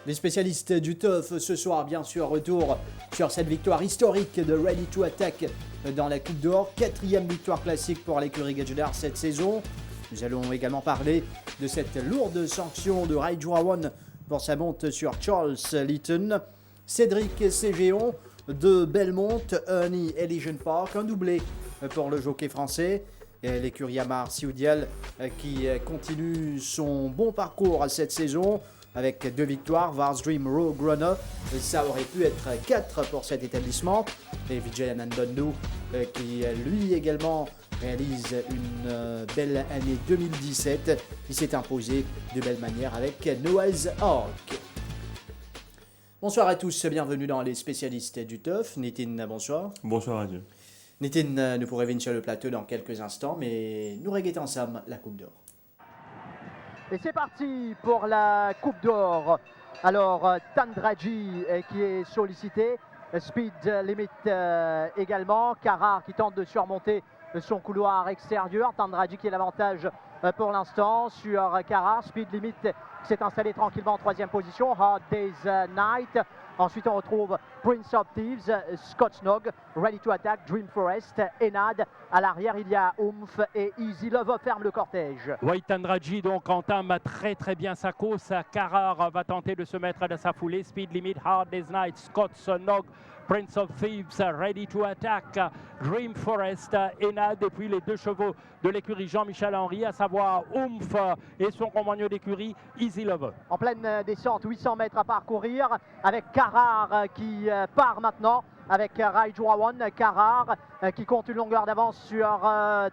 Les spécialistes du TUF ce soir, bien sûr, retour sur cette victoire historique de Ready to Attack dans la Coupe d'Or. 4e victoire classique pour l'écurie Gadjedar cette saison. Nous allons également parler de cette lourde sanction de Raidjouawan pour sa monte sur Charles Litton. Cédric Cégéon de Belmont, Ernie Elysian Park, un doublé pour le jockey français. L'écurie Amar Sioudial qui continue son bon parcours cette saison. Avec 2 victoires, Vars Dream Rogue Runner, ça aurait pu être 4 pour cet établissement. Et Vijay Anandonu qui lui également réalise une belle année 2017. Il s'est imposé de belle manière avec Noah's Ark. Bonsoir à tous, bienvenue dans les spécialistes du TUF. Nitin, bonsoir. Bonsoir à Dieu. Nitin, nous pourrons venir sur le plateau dans quelques instants, mais nous regrettons ensemble la Coupe d'Or. Et c'est parti pour la Coupe d'Or. Alors, Tandraji qui est sollicité. Speed Limit également. Carrard qui tente de surmonter son couloir extérieur. Tandraji qui est l'avantage pour l'instant sur Carrard. Speed Limit qui s'est installé tranquillement en 3e position. Hard Day's Night. Ensuite, on retrouve Prince of Thieves, Scotsnog, Ready to Attack, Dream Forest, Enad. À l'arrière, il y a Oomph et Easy Love ferme le cortège. Oui, Tandraji donc entame très bien sa course. Carrard va tenter de se mettre dans sa foulée. Speed Limit, Hard Day's Night, Scotsnog, Prince of Thieves, Ready to Attack, Dream Forest, Enad. Et puis les 2 chevaux de l'écurie Jean-Michel Henry, à savoir Oomph et son compagnon d'écurie, Easy Love. En pleine descente, 800 mètres à parcourir avec Carrard qui part maintenant avec Raidjouawan. Carrard qui compte une longueur d'avance sur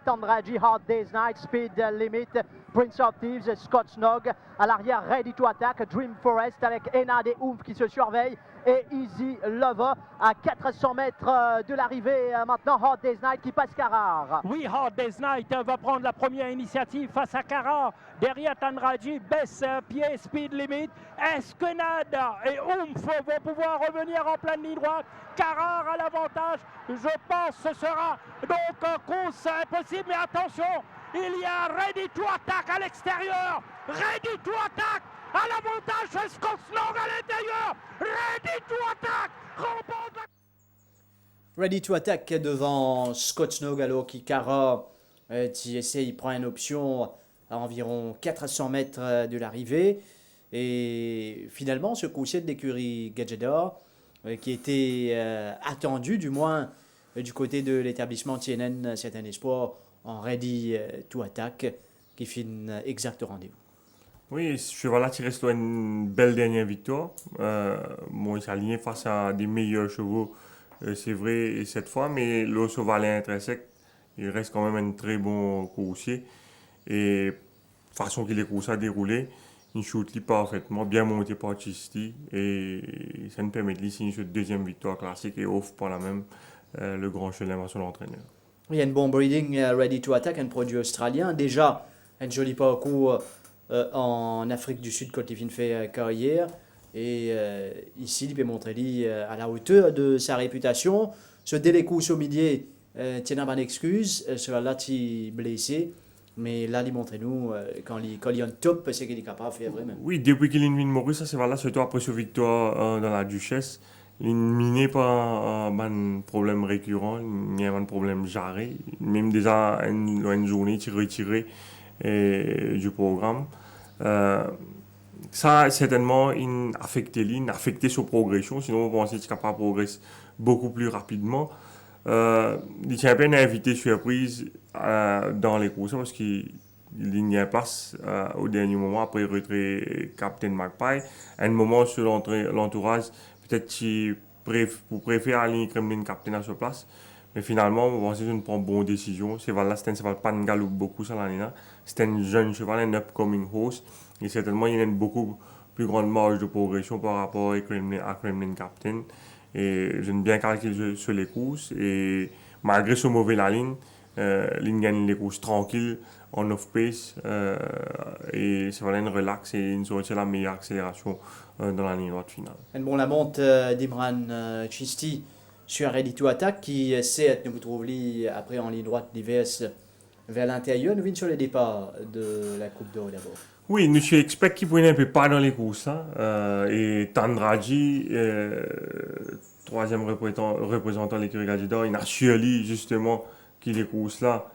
Tandraji, Hard Day's Night, Speed Limit, Prince of Thieves, Scotsnog. À l'arrière, Ready to Attack, Dream Forest avec Enad et Oomph qui se surveillent. Et Easy Lover à 400 mètres de l'arrivée maintenant. Hard Day's Night qui passe Carrard. Oui, Hard Day's Night va prendre la première initiative face à Carrard. Derrière Tandraji, baisse pied, Speed Limit. Est-ce que Nad et Oomph vont pouvoir revenir en pleine ligne droite? Carrard a l'avantage. Je pense que ce sera donc course impossible. Mais attention, il y a Ready to Attack à l'extérieur. Ready to Attack à l'avantage de Scotsnog à l'intérieur. Ready to Attack remporte la... Ready to Attack devant Scotsnog alors qui Carrard qui essaie, il prend une option à environ 400 mètres de l'arrivée. Et finalement, ce coup-ci de l'écurie Gadjedar qui était attendu du moins du côté de l'établissement TNN, c'est un espoir en Ready to Attack qui fait exact au rendez-vous. Oui, ce cheval-là tiré sur une belle dernière victoire. Bon, il s'est aligné face à des meilleurs chevaux, c'est vrai, cette fois, mais le cheval intrinsèque, il reste quand même un très bon coursier. Et façon qu'il est coursé à dérouler, il shoot parfaitement, bien monté par Chisti, et ça nous permet de signer cette 2e victoire classique et offre par la même le grand chelem à son entraîneur. Il y a un bon breeding Ready to Attack, un produit australien. Déjà, un joli parcours en Afrique du Sud quand il vient de faire carrière. Et ici, il peut montrer à la hauteur de sa réputation. Ce délai course au milieu, tient une excuse. Cela-là, il est blessé. Mais là, il montre nous, quand il est en top, c'est qu'il est capable de faire vraiment. Oui, depuis qu'il est venu de Maurice, c'est là, surtout après sa victoire dans la Duchesse, il n'est pas un problème récurrent, il n'y a pas un problème jarré. Même déjà une journée, il retiré du programme. Ça, certainement, il a affecté sa progression. Sinon, on pensait qu'il est capable de progresser beaucoup plus rapidement. Il tient à peine à inviter surprise dans les courses parce qu'il il y a place au dernier moment après le retrait Captain Magpie. À un moment sur l'entourage, peut-être qu'il préfère aligner Kremlin Captain à sa place. Mais finalement, je pense que je ne prends bonne décision. Ce cheval-là, c'est un cheval pas de galop beaucoup sur l'année. C'est un jeune cheval, un upcoming horse. Et certainement, il a une beaucoup plus grande marge de progression par rapport à Kremlin Captain. Et j'aime bien calculer sur les courses. Et malgré ce mauvais la ligne gagne les courses tranquilles, en off-pace. Et c'est vraiment une relax et une sortie la meilleure accélération dans la ligne droite finale. Et bon, la monte d'Imran Chisti sur Ready to Attack qui essaie de vous trouver après en ligne droite d'IVS vers l'intérieur. Nous venons sur le départ de la Coupe d'Or d'abord. Oui, nous expect qu'il pouvait un peu pas dans les courses. Et Tandraji, troisième représentant de l'écurie Gadidor, il a surli justement que les courses-là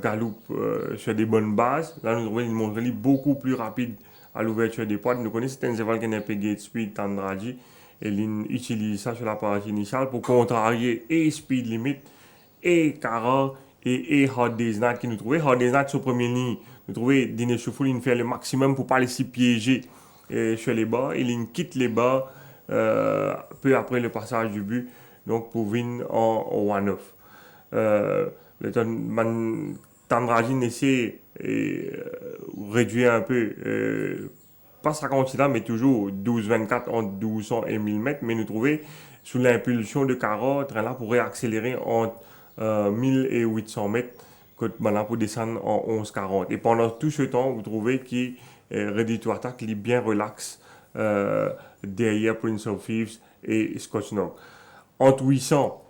galoupent sur des bonnes bases. Là, nous trouvons une montre beaucoup plus rapide à l'ouverture des portes. Nous connaissons certains évals qui ont un peu gate speed Tandraji. Et il utilise ça sur la partie initiale pour contrarier et speed limit, et Cara, et Hard Day's Night qui nous trouvait. Hard Day's Night sur première ligne, nous trouvait Dinesh Soufoul, il fait le maximum pour ne pas laisser piéger sur les bas. Il quitte les bas peu après le passage du but, donc pour venir en one-off. Tandraji essaie de réduire un peu. Pas 50 là, mais toujours 12-24 entre 1200 et 1000 mètres. Mais nous trouvons sous l'impulsion de Cara, train là pour réaccélérer entre 1000 et 800 mètres, là pour descendre en 11-40. Et pendant tout ce temps, vous trouvez qu'il Ready to Attack, il est bien relax derrière Prince of Thieves et Scotch Nog. Entre 800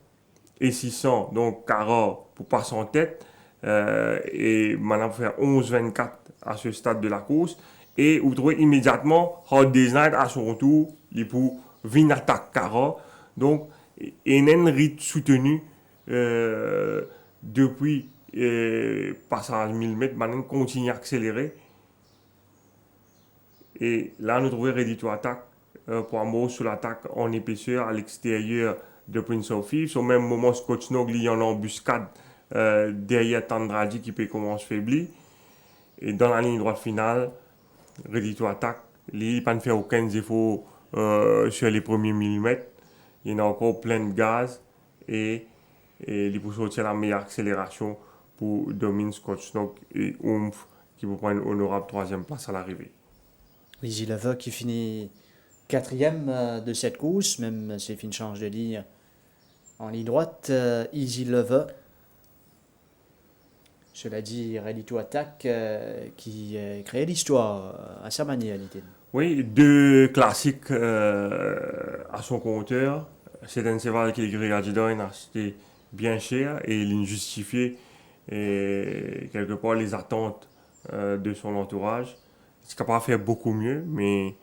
et 600, donc Cara pour passer en tête, et maintenant pour faire 11-24 à ce stade de la course. Et vous trouvez immédiatement Hard Day's Night à son retour, il pour venir attaquer Cara. Donc, il y a un rythme soutenu depuis passage 1000 mètres, maintenant continue à accélérer. Et là, nous trouvons Ready to Attack pour un mot sur l'attaque en épaisseur à l'extérieur de Prince of Thieves. Au même moment, Scotch Nog, il y en a en embuscade derrière Tandraji qui peut commencer à faiblir. Et dans la ligne droite finale, Ready to Attack, il n'a pas fait aucun effort sur les premiers millimètres. Il y a encore plein de gaz et il peut sortir la meilleure accélération pour dominer Scotch Nog et Oomph qui peut prendre une honorable troisième place à l'arrivée. Easy Lover qui finit quatrième de cette course, même si il change de ligne en ligne droite. Easy Lover. Cela dit, Ready to Attack qui crée l'histoire à sa manière. Oui, deux classiques à son compteur. C'est un cheval qui est a acheté bien cher et il justifiait quelque part les attentes de son entourage. Il est capable de faire beaucoup mieux, mais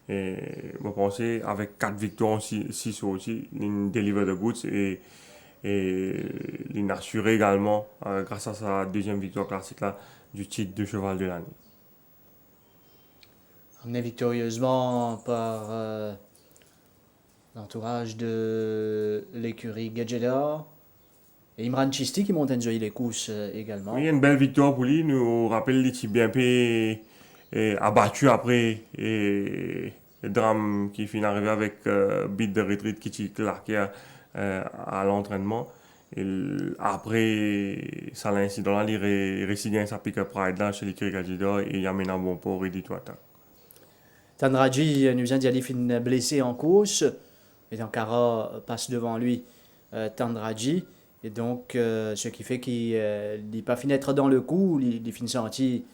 je pense avec 4 victoires, 6 sorties, il deliver the goods et il a assuré également, grâce à sa deuxième victoire classique là, du titre de cheval de l'année. Emmené victorieusement par l'entourage de l'écurie Gadjedor et Imran Chisti qui monte enjoyer les courses également. Oui, une belle victoire pour lui. Nous rappelle qu'il est bien peu abattu après le drame qui finit arrivé avec beat de retraite qui est claqué à l'entraînement. Et après ça l'incident là, il réussit sa pick-up ride là chez l'écurie Gadjedor et il amène un bon port Ready to Attack. Tandraji nous vient d'y finir blessé en course, et donc Cara passe devant lui Tandraji, et donc ce qui fait qu'il n'est pas fini d'être dans le coup, il finit senti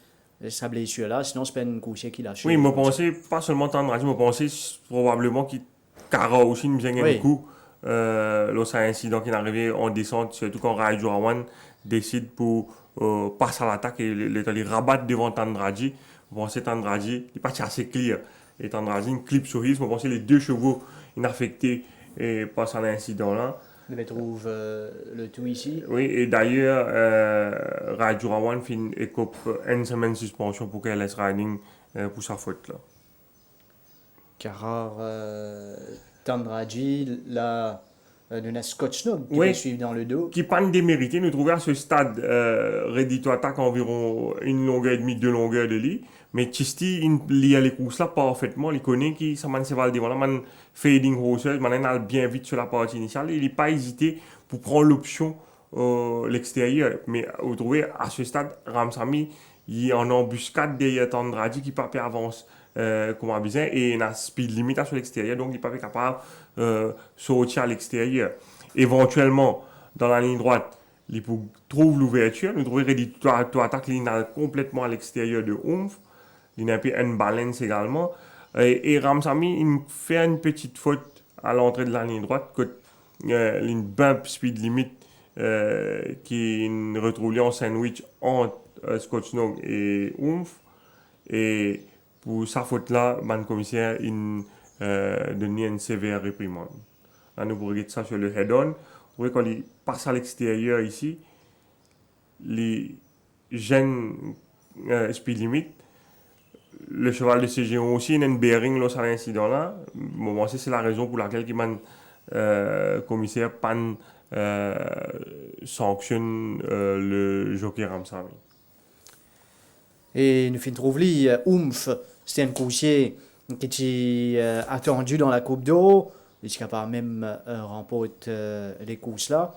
sa blessure là, sinon c'est pas une course qu'il lâche. Oui, je pensais pas seulement Tandraji, je pensais probablement que Cara aussi nous vient un coup. Lorsqu'il y a un incident qui est arrivé en descente, surtout quand Rai Jurawan décide pour passer à l'attaque et les rabattre devant Tandraji. Je pensais Tandraji, il n'est pas assez clair. Et Tandraji, une clip sur risque, je pensais les deux chevaux inaffectés par cet incident-là. On trouve le tout ici. Oui, et d'ailleurs, Rai Jurawan fait une semaine de suspension pour qu'elle laisse riding pour sa faute. Là. Car Tandraji, là, de Scott Snow qui Oui. peut suivre dans le dos. Qui pas démérité, nous trouver à ce stade ready to attack environ une longueur et demie, 2 longueurs de lit. Mais Chisti, il y a les courses là parfaitement, il connaît qui ça man se va le devant là, man fading horses, man il bien vite sur la partie initiale, il n'a pas hésité pour prendre l'option l'extérieur. Mais vous trouvez à ce stade, Ramsamy, il est en embuscade derrière Tandradi qui pas avance comme a besoin et il a speed limite sur l'extérieur, donc il n'est pas capable de sortir à l'extérieur. Éventuellement, dans la ligne droite, il trouve l'ouverture, nous trouvons ready to attack, il est complètement à l'extérieur de Oomph, il a un peu unbalance également, et Ramsamy, il fait une petite faute à l'entrée de la ligne droite, une bump speed limit qui retrouve en sandwich entre Scott Snow et Oomph, et pour sa faute-là, le commissaire il donne une sévère réprimande. Là, nous pourrions regarder ça sur le head-on. Vous voyez, quand il passe à l'extérieur ici, les jeunes speed limit, le cheval de CG aussi, il y a une bearing là, sur l'incident-là. Bon, c'est la raison pour laquelle le commissaire Pan sanctionne le jockey Ramsamy. Et nous finissons Oomph, c'était un coursier qui était attendu dans la Coupe d'Eau, il est capable même remporter les courses là.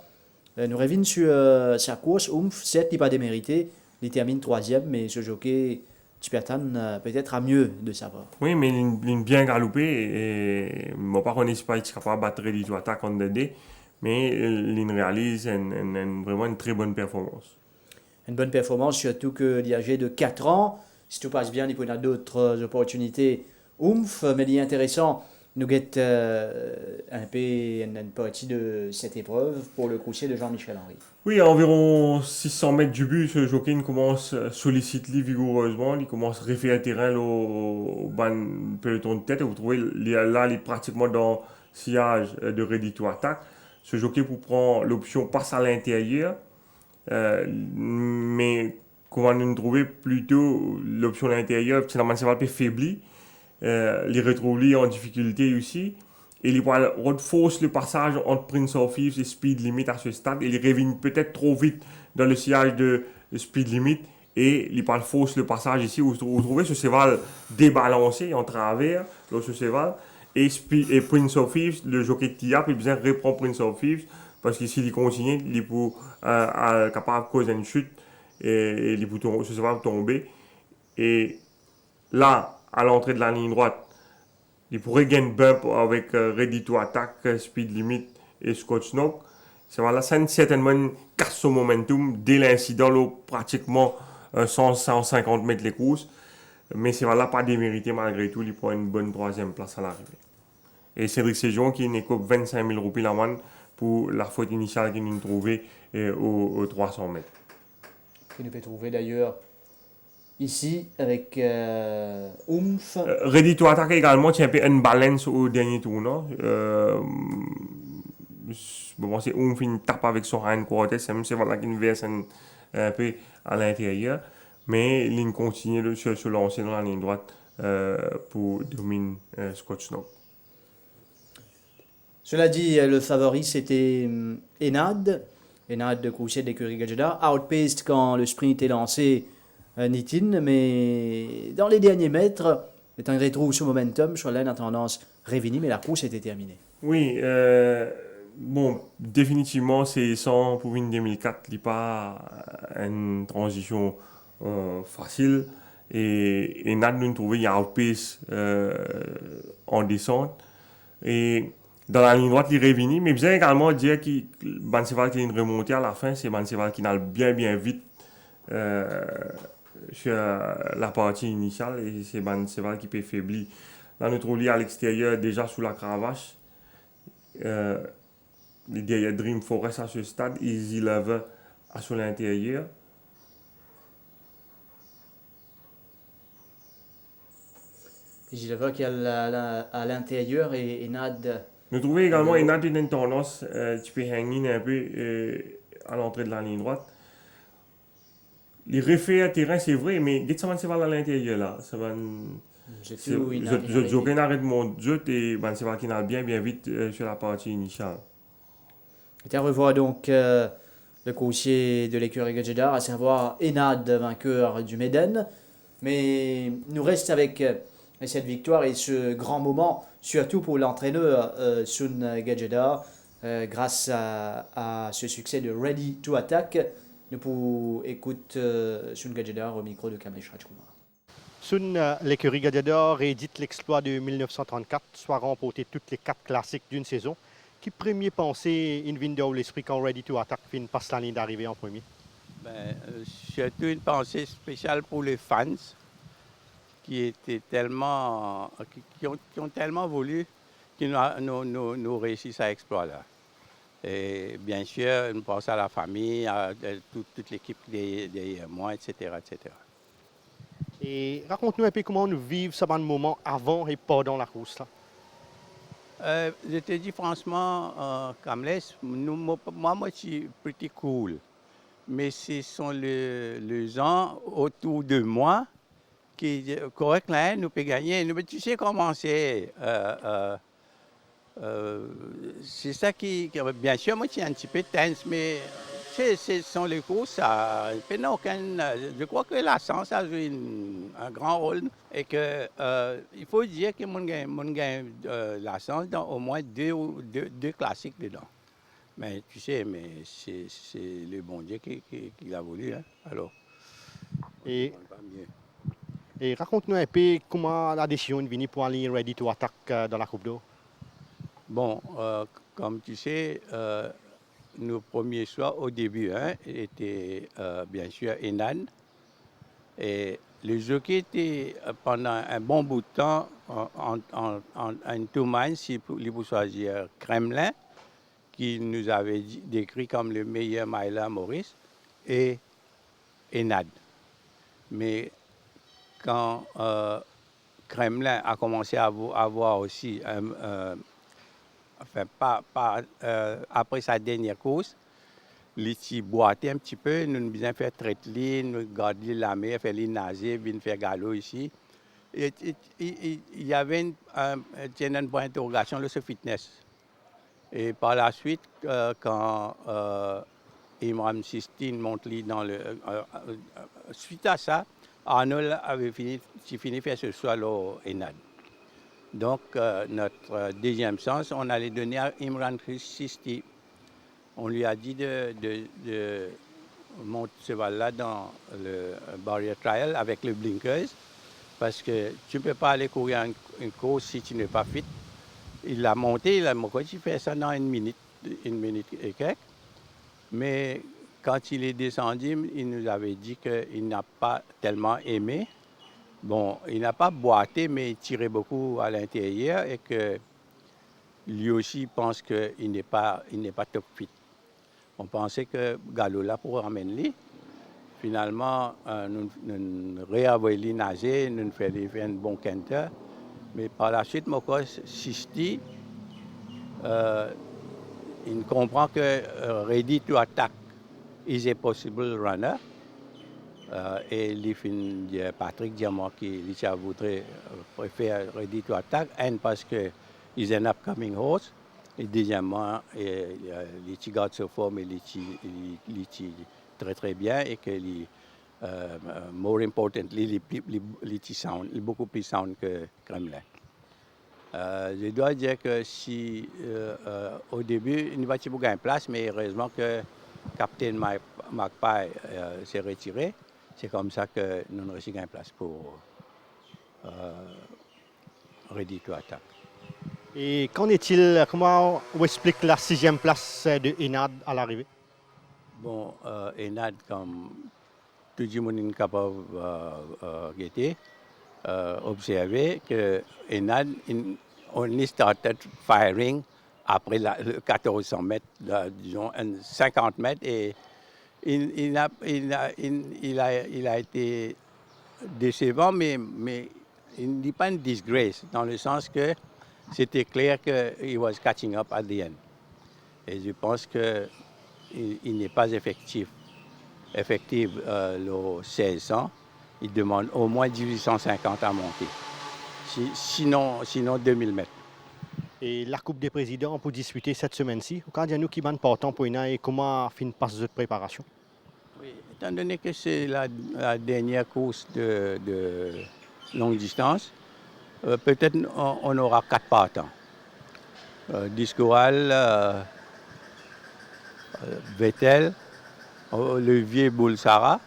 Nous revenons sur sa course, Oomph, certes il n'a pas démérité, il termine 3e, mais ce jockey, Tipertan, peut-être a mieux de sa part. Oui, mais il est bien galopé et bon, par contre, il n'est pas capable de battre les attaques en DD, mais il réalise vraiment une très bonne performance. Une bonne performance, surtout qu'il est âgé de 4 ans. Si tout passe bien, il peut y avoir d'autres opportunités. Oomph, mais il est intéressant. Nous guette un peu une partie de cette épreuve pour le coursier de Jean-Michel Henry. Oui, à environ 600 mètres du but, ce jockey commence à solliciter vigoureusement. Il commence à refaire terrain au peloton de tête. Et vous trouvez là, il est pratiquement dans le sillage de ready to attack. Ce jockey pour prendre l'option passe à l'intérieur. Mais comment nous trouver plutôt l'option à l'intérieur, c'est normalement ça va peu faibli. Les retrouver en difficulté aussi. Et il va force le passage entre Prince of Thieves et Speed Limit à ce stade. Il revient peut-être trop vite dans le sillage de Speed Limit. Et il va force le passage ici. Vous trouvez ce cheval débalancé en travers, ce cheval. Et Prince of Thieves, le jockey de Tiap, il besoin de reprendre Prince of Thieves. Parce que s'il continue, il peut capable de causer une chute. Et il peut ce cheval tomber. Et là, à l'entrée de la ligne droite, il pourrait gagner bump avec Ready to Attack, Speed Limit et Scott Snow. C'est voilà, ça certainement casse son momentum dès l'incident, là, pratiquement 150 mètres les courses. Mais c'est voilà, pas démérité malgré tout, il prend une bonne 3e place à l'arrivée. Et Cédric Séjon qui n'écope 25 000 roupies la manne pour la faute initiale qu'il nous trouvait aux 300 mètres. Qu'il nous peut trouver d'ailleurs ici avec Oomph. Ready to Attack également, tu as un peu une balance au dernier tournant. Bon, c'est Oomph qui tape avec son hindquarter, c'est voilà qu'il verse un peu à l'intérieur. Mais il continue de se lancer dans la ligne droite pour dominer Scott Snow. Cela dit, le favori c'était Enad. Enad de coursier d'écurie Gajeda. Outpaced quand le sprint est lancé. Nitin, mais dans les derniers mètres, il retrouve ce momentum, Cholen a tendance revenir, mais la course était terminée. Oui, bon, définitivement, c'est 100 pour une 2004, il n'y a pas une transition facile. Et Nad nous trouvé, il y a un pace en descente. Et dans la ligne droite, il est revenu, mais bien également dire que Banseval qui est remonté à la fin, c'est Banseval qui n'a bien vite. Sur la partie initiale et c'est Banseval qui peut faiblir. Là, nous trouvons à l'extérieur déjà sous la cravache. Derrière Dream Forest à ce stade, Easy Lover à sur l'intérieur. Easy Lover qui est à l'intérieur et Enad. Nous trouvons également Enad une tendance, tu peux hanging un peu à l'entrée de la ligne droite. Les refait à terrain, c'est vrai, mais dès que ça va à l'intérieur là, ça va. Je n'arrête mon jeu et c'est va qui n'a bien vite sur la partie initiale. Et on revoit donc le coursier de l'écurie Gadjedar, à savoir Enad, vainqueur du Méden. Mais nous reste avec cette victoire et ce grand moment, surtout pour l'entraîneur Sun Gadjedar, grâce à ce succès de Ready to Attack. Nous pouvons écouter Sun Gadjedar au micro de Kamlesh Rajkumar. Sun, l'écurie Gadjedar réédite l'exploit de 1934, soit remporter toutes les 4 classiques d'une saison. Qui premier pensé in window l'esprit quand Ready to Attack passe la ligne d'arrivée en premier? Surtout une pensée spéciale pour les fans qui étaient tellement, qui ont tellement voulu qu'ils nous réussissent à exploit-là. Et bien sûr, nous pensons à la famille, à toute l'équipe derrière moi, etc., etc. Et raconte-nous un peu comment nous vivons ce moment avant et pendant la course. Là. Je te dis franchement, Kamlesh, moi, je suis pretty cool. Mais ce sont les gens autour de moi qui, correct, là, nous peut gagner. Mais tu sais comment c'est. C'est ça qui, bien sûr, moi, je suis un petit peu tense, mais ce sont les courses. Je crois que la science a joué un grand rôle et que il faut dire que mon gagne la science dans au moins deux classiques dedans. Mais tu sais, mais c'est le bon Dieu qui l'a voulu. Hein? Alors, et raconte-nous un peu comment la décision est venue pour aller Ready to Attack dans la Coupe d'Or. Bon, comme tu sais, nos premiers choix au début étaient bien sûr Enan. Et le jockey était pendant un bon bout de temps en two minds, il faut choisir Kremlin, qui nous avait décrit comme le meilleur miler Maurice, et Enad. Mais quand Kremlin a commencé à avoir aussi, après sa dernière course, il s'est boité un petit peu, nous avons bien fait traiter, nous garder la mer, faire les nager, venir faire galop ici. Il y avait un point d'interrogation sur ce fitness. Et par la suite, quand Imran Sistine monte dans le... suite à ça, Arnold avait fini de faire ce choix au Enad. Donc, notre deuxième sens, on allait donner à Imran Sistine. On lui a dit de monter ce cheval-là dans le barrier trial avec le blinkers, parce que tu ne peux pas aller courir une course si tu n'es pas fit. Il l'a monté, il fait ça dans une minute et quelques. Mais quand il est descendu, il nous avait dit qu'il n'a pas tellement aimé. Bon, il n'a pas boité, mais il tirait beaucoup à l'intérieur et que lui aussi pense qu'il n'est pas top fit. On pensait que Gallo là pour ramener lui. Finalement, nous réavons nager, nous faisons un bon canter. Mais par la suite, Moko Sisti, il comprend que Ready to Attack is a possible runner. Et Patrick Diamant qui voudrait préférer Ready to Attack, et parce que is an upcoming horse. Et deuxièmement, il garde sa forme et il très très bien et que more importantly, il est beaucoup plus sound que Kremlin. Je dois dire que si au début, il va y avoir une place, mais heureusement que Captain Magpie s'est retiré. C'est comme ça que nous avons reçu une place pour Ready to Attack. Et qu'en est-il, comment on explique la 6e place de Enad à l'arrivée? Bon, Enad, comme tout le monde est capable de observer, que Enad, only started firing après le 1400 mètres, disons 50 mètres, et il a été décevant, mais il n'est pas une disgrace, dans le sens que c'était clair qu'il was catching up at the end. Et je pense qu'il n'est pas effectif le 1600. Il demande au moins 1850 à monter. Sinon 2000 mètres. Et la Coupe des Présidents pour disputer cette semaine-ci, quand il y a nous qui van partant pour et comment fin passe de préparation? Oui, étant donné que c'est la dernière course de longue distance, peut-être on aura 4 partants. Discoal, Vettel, Olivier Boulsara,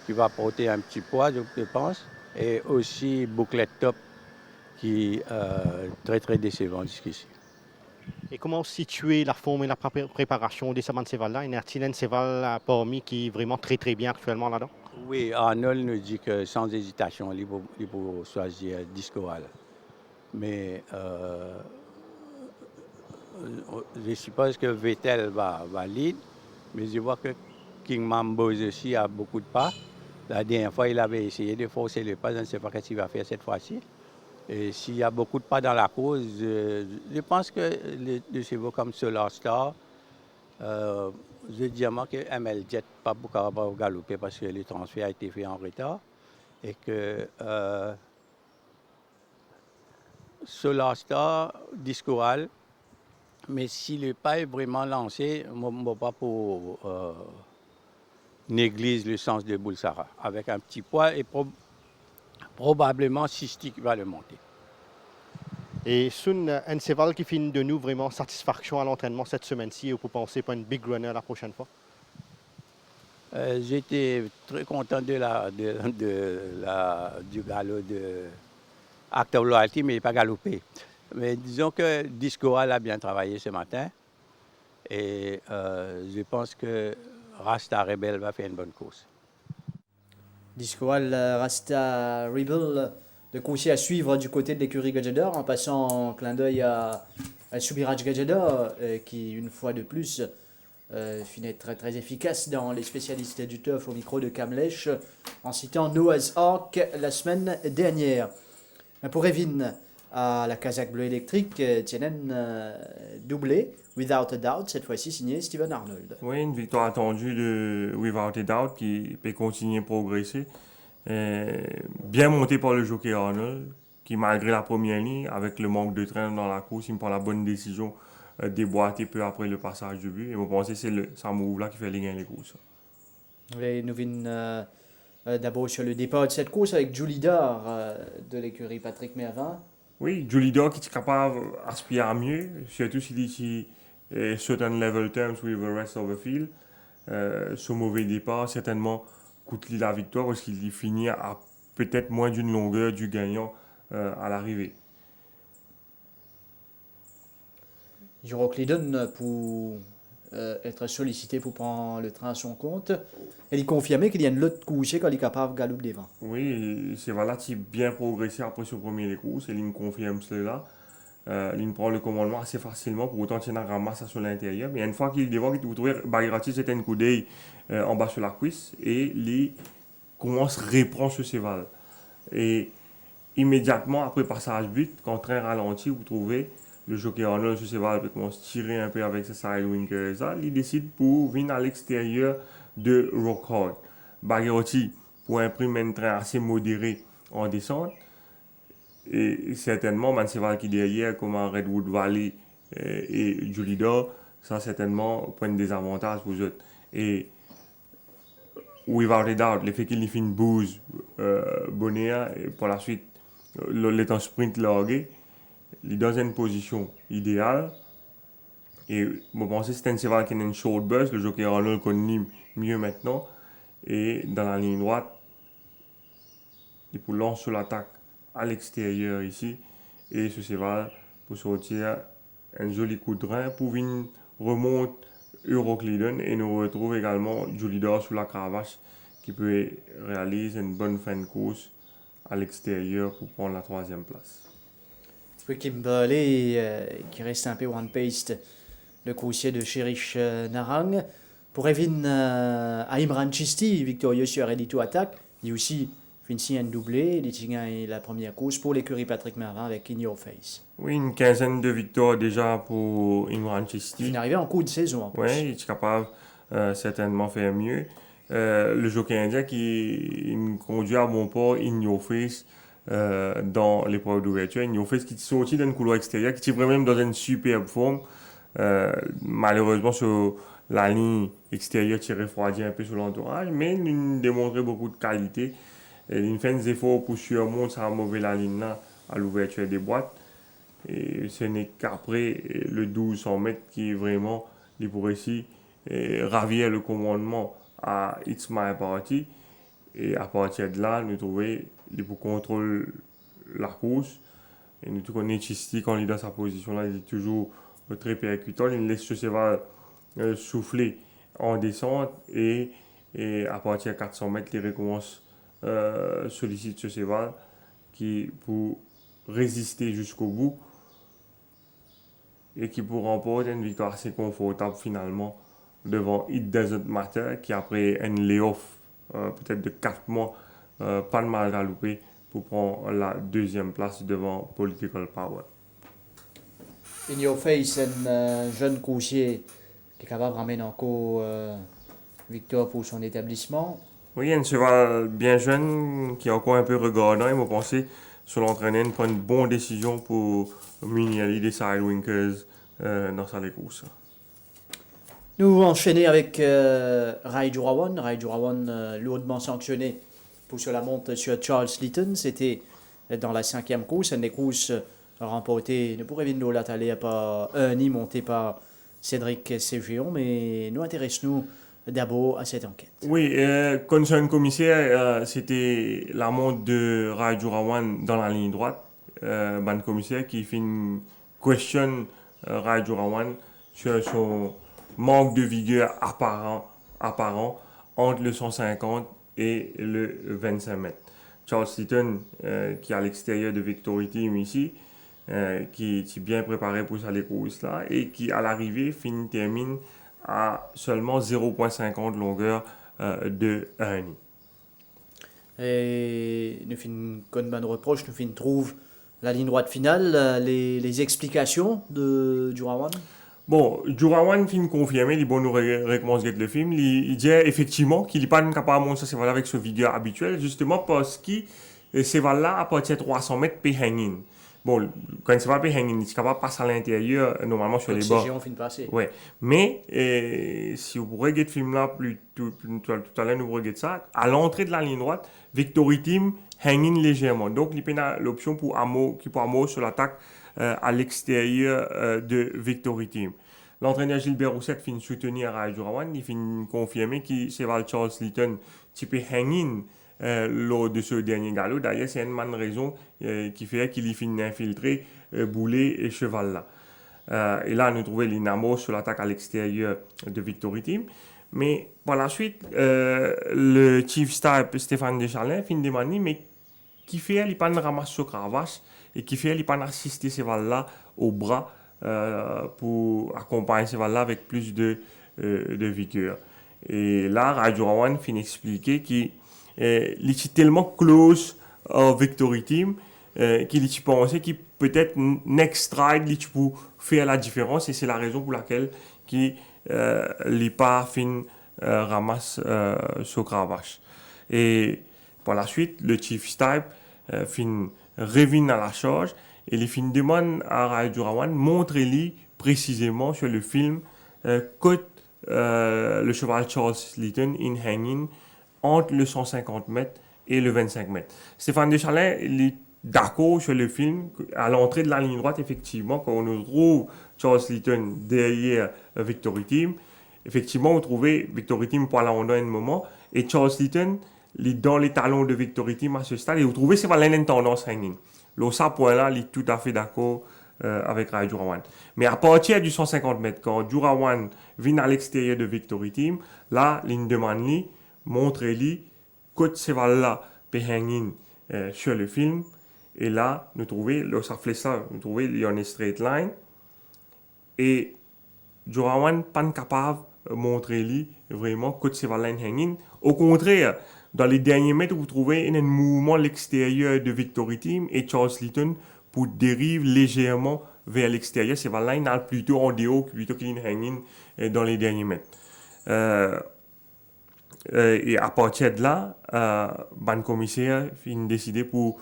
qui va porter un petit poids, je pense, et aussi Bouclette Top, qui est très très décevant jusqu'ici. Et comment situer la forme et la préparation de Saman Seval-là? Il y a un Seval parmi qui est vraiment très très bien actuellement là-dedans. Oui, Arnold nous dit que sans hésitation, il faut choisir Discoal. Mais je suppose que Vettel va lead, mais je vois que King Mamboz aussi a beaucoup de pas. La dernière fois, il avait essayé de forcer le pas, je ne sais pas ce qu'il va faire cette fois-ci. Et s'il y a beaucoup de pas dans la course, je pense que les chevaux comme Solar Star, je dirais que ML Jet pas beaucoup galoper parce que le transfert a été fait en retard et que Solar Star, Discoal, mais si le pas est vraiment lancé, je ne vais pas pour négliger le sens de Boulsara. Avec un petit poids et probablement Cystique va le monter. Et Sun, un Seval qui finit de nous vraiment satisfaction à l'entraînement cette semaine-ci, ou pour penser pour une big runner la prochaine fois? J'étais très content du galop de Active Loyalty, mais il n'est pas galopé. Mais disons que Discoal a bien travaillé ce matin et je pense que Rasta Rebel va faire une bonne course. Discoal, Rasta Rebel, le conseil à suivre du côté de l'écurie Gajador, en passant en clin d'œil à Subiraj Gajador, qui une fois de plus finit très très efficace dans les spécialistes du turf au micro de Kamlesh, en citant Noah's Ark la semaine dernière. Pour Evin, à la Kazakh Bleu électrique, tiennent doublé, Without a Doubt, cette fois-ci signé Steven Arnold. Oui, une victoire attendue de Without a Doubt qui peut continuer à progresser. Bien monté par le jockey Arnold, qui malgré la première ligne, avec le manque de train dans la course, il prend la bonne décision de déboîter peu après le passage de but. Et vous pensez que c'est ce move-là qui fait gagner les courses. Et nous venons d'abord sur le départ de cette course avec Julie Dor de l'écurie Patrick Mervin. Oui, Julie Dor qui est capable d'aspirer à mieux, surtout s'il dit certain level terms with the rest of the field. Ce mauvais départ, certainement, coûte-lui la victoire parce qu'il finit à peut-être moins d'une longueur du gagnant à l'arrivée. Euroclidon pour être sollicité pour prendre le train à son compte. Et il confirmait qu'il y a une autre couche quand il est capable de galoper devant. Oui, c'est voilà, qui bien progressé après ce premier course et il confirme cela. Il prend le commandement assez facilement, pour autant qu'il y a un ramasse sur l'intérieur. Mais une fois qu'il est devant, il trouve Bagirati, c'était un coup d'œil en bas sur la cuisse et il commence à reprendre ce cheval. Et immédiatement après passage vite, quand le train ralentit, vous trouvez le jockey Arnold sur cheval commence à tirer un peu avec sa side wing. Il décide pour venir à l'extérieur de Rockhard. Bagirati pour imprimer un train assez modéré en descente. Et certainement, Manseval qui derrière, comme en Redwood Valley et Julie Dor, ça certainement prend des avantages pour eux. Et without a doubt, le fait qu'il ait fait une bouse bonnet et pour la suite, le temps sprint largué, il est dans une position idéale. Et je pense que c'est un cheval qui a une short burst, le jockey Arnold connaît mieux maintenant. Et dans la ligne droite, il peut lancer sur l'attaque à l'extérieur ici. Et ce cheval pour sortir un joli coup de rein pour venir remonter Euroclidon. Et nous retrouve également Julie Dor sous la cravache qui peut réaliser une bonne fin de course à l'extérieur pour prendre la 3e place. Kimberley qui reste un peu one-paced, le coursier de Cherish Narang. Pour Evin à Imran Chisti, victorieux sur Ready to Attack, il aussi finit un doublé, il a la première course pour l'écurie Patrick Mervin avec In Your Face. Oui, une quinzaine de victoires déjà pour Imran Chisti. Il est arrivé en coup de saison en plus. Oui, il est capable certainement faire mieux. Le jockey indien qui conduit à bon port In Your Face, dans l'épreuve d'ouverture. Ils ont fait ce qui sont sortis dans le couloir extérieur, qui est même dans une superbe forme. Malheureusement, sur la ligne extérieure, qui refroidit un peu sur l'entourage, mais ils démontré beaucoup de qualité. Ils fait des efforts pour surmonter sa mauvaise la ligne là, à l'ouverture des boîtes. Et ce n'est qu'après le 1200 mètres qui est vraiment, il pourrait ici ravir le commandement à It's My Party. Et à partir de là, nous trouvons il pour contrôler la course. Et nous trouvons Chisti, quand il est dans sa position là, il est toujours très percutant. Il laisse ce cheval souffler en descente et à partir de 400 mètres, il recommence sollicite ce cheval qui pour résister jusqu'au bout et qui pour remporter une victoire assez confortable finalement devant It Doesn't Matter qui après un layoff peut-être de 4 mois pas de mal à louper pour prendre la deuxième place devant Political Power. In Your Face, un jeune coursier qui est capable de ramener encore victoire pour son établissement. Oui, un cheval bien jeune qui est encore un peu regardant. Il m'a pensé sur l'entraîneur de prendre une bonne décision pour munir des Sidewinkers dans sa course. Nous enchaîner avec Rai Jurawan. Rai Jurawan lourdement sanctionné pour sur la monte sur Charles Litton. C'était dans la 5e course. Une des courses remportée, ne pourrait venir là aller pas ni monté par Cédric Ségion, mais nous intéressons-nous d'abord à cette enquête. Oui, concernant le commissaire, c'était la monte de Rai Jurawan dans la ligne droite. Le commissaire qui fait une question Rai Jurawan sur son manque de vigueur apparent entre le 150 et le 25 mètres. Charles Litton, qui est à l'extérieur de Victory Team ici, qui est bien préparé pour sa course là et qui à l'arrivée termine à seulement 0,50 longueur de 1. Et nous finissons comme bonne reproche, nous finissons trouve la ligne droite finale, les explications de Jurawan. Bon, Jurawan finit confirmé, il bon nous recommence le film, il dit effectivement qu'il n'est pas capable de montrer ce cheval avec ce vigueur habituel, justement parce que ce cheval là à partir de 300 mètres peut hang-in. Bon, quand il va hang-in, il est capable de passer à l'intérieur, normalement sur les bords. Ouais. Mais si vous regardez le film là, tout à l'heure, nous regardez ça, à l'entrée de la ligne droite, Victory Team hang-in légèrement. Donc, il y a l'option pour Amo sur l'attaque à l'extérieur de Victory Team. L'entraîneur Gilbert Roussette finit soutenir Rai Jurawan, il finit confirmer que cheval Charles Litton peut hang-in lors de ce dernier galop. D'ailleurs, c'est une bonne raison qui fait qu'il finit infiltré Boulet et Cheval là. Et là, nous trouvons l'Inamo sur l'attaque à l'extérieur de Victory Team. Mais par la suite, le Chief Star Stéphane Deschalin finit demander mais qui fait il pas ramasse sur cravache et qui fait il pas assister Cheval là au bras pour accompagner Cheval là avec plus de vigueur. Et là, Rai Jurawan finit expliquer qu'il est tellement close au Victory Team qu'il pensait qu'il peut-être next ride il peut faire la différence et c'est la raison pour laquelle les pas fin ramasse sur cravache. Et par la suite, le Chief Stipe fin revient à la charge et il fin demande à Rai Jurawan montrez-lui précisément sur le film que le cheval Charles Litton in hanging entre le 150 mètres et le 25 mètres. Stéphane Deschalin, il est d'accord sur le film, à l'entrée de la ligne droite, effectivement, quand on trouve Charles Litton derrière Victory Team, effectivement, on trouvait Victory Team pour aller en un moment, et Charles Litton, dans les talons de Victory Team à ce stade, et vous trouvez c'est pas une tendance hanging. Donc, ça, point-là, il est tout à fait d'accord avec Rai Jurawan. Mais à partir du 150 mètres, quand Jurawan vient à l'extérieur de Victory Team, là, il demande montrez-lui que ce cheval-là peut hang sur le film. Et là, nous trouvons, là, ça fait ça, nous trouvons, il y a une straight line. Et Jurawan pas capable de montrer vraiment que ce cheval-là hang. Au contraire, dans les derniers mètres, vous trouvez un mouvement à l'extérieur de Victory Team et Charles Litton pour dérive légèrement vers l'extérieur. Ce cheval-là, il est plutôt en dehors plutôt qu'il hang dans les derniers mètres. Et à partir de là, le commissaire a décidé pour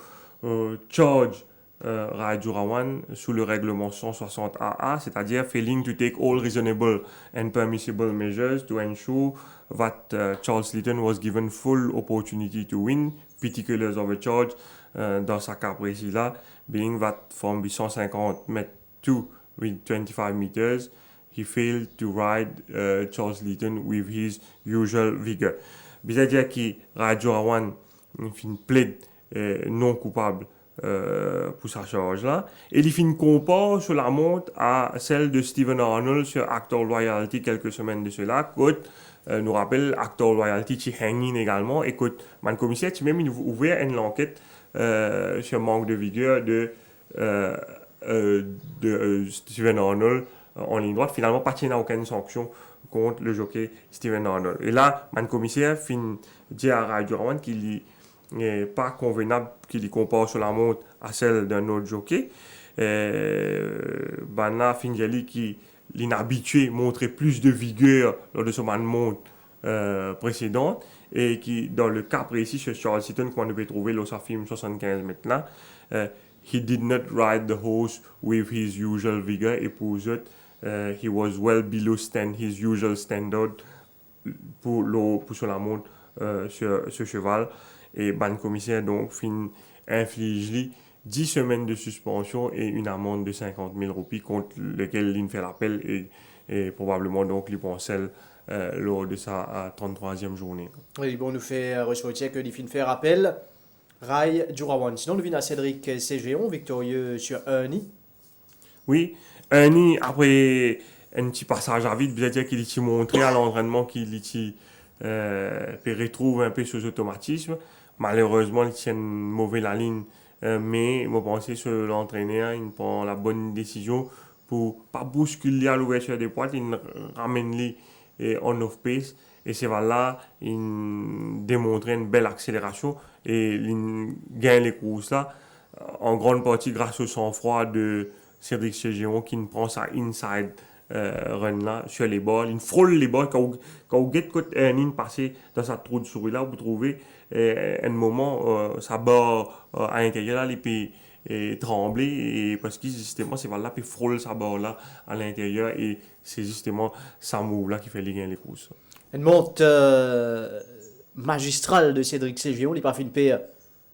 charge Rajurawan sous le règlement 160 AA, c'est-à-dire failing to take all reasonable and permissible measures to ensure that Charles Litton was given full opportunity to win. Particulars of a charge dans sa cas précis là, being that from 150 mètres to 25 meters, he failed to ride Charles Litton with his usual vigor. C'est-à-dire que Rajurawan fin plaide non coupable pour sa charge là, et il fait une compare sur la montre à celle de Stephen Arnold sur Actor Loyalty quelques semaines de cela. Nous rappelle Actor Loyalty qui hanging également. Écoute, man commissaire, tu même ouvert une enquête sur manque de vigueur de Stephen Arnold en ligne droite. Finalement, pas qu'il n'y a aucune sanction contre le jockey Stephen Arnold. Et là, man commissaire fin dit à Rajurawan qu'il n'est pas convenable qu'il y compare sur la montre à celle d'un autre jockey. Là, Finjali qui l'inhabitué montrait plus de vigueur lors de son montre précédente et qui, dans le cas précis chez Charles Litton, qu'on peut trouver dans sa film 75 mètres là, he did not ride the horse with his usual vigor et pour eux, he was well below his usual standard pour sur la montre sur ce cheval. Et ban commissaire donc fin inflige 10 semaines de suspension et une amende de 50 000 roupies contre lequel il fait l'appel et probablement donc il pensait lors de sa 33e journée. Oui, bon, on nous fait ressortir que l'IFIN fait rappel. Rajurawan. Sinon, nous venons à Cédric Ségeon, victorieux sur Ernie. Oui, Ernie, après un petit passage à vide, peut-être qu'il a montré à l'entraînement qu'il retrouve un peu ses automatismes. Malheureusement, il tient mauvais la ligne, mais je pense que l'entraîneur il prend la bonne décision pour pas bousculer à l'ouverture des poids, il ramène les en off-pace. Et c'est là il démontre une belle accélération et il gagne les courses là, en grande partie grâce au sang-froid de Cédric Ségeon qui prend sa inside run là sur les bords. Il frôle les bords quand vous guette Ernie passer dans sa trou de souris là, vous trouvez un moment sa barre à l'intérieur là, il peut trembler et parce que justement c'est là qu'il frôle sa barre là à l'intérieur et c'est justement sa move là qui fait gagner les courses. Une monte magistrale de Cédric Ségeon, il est parfait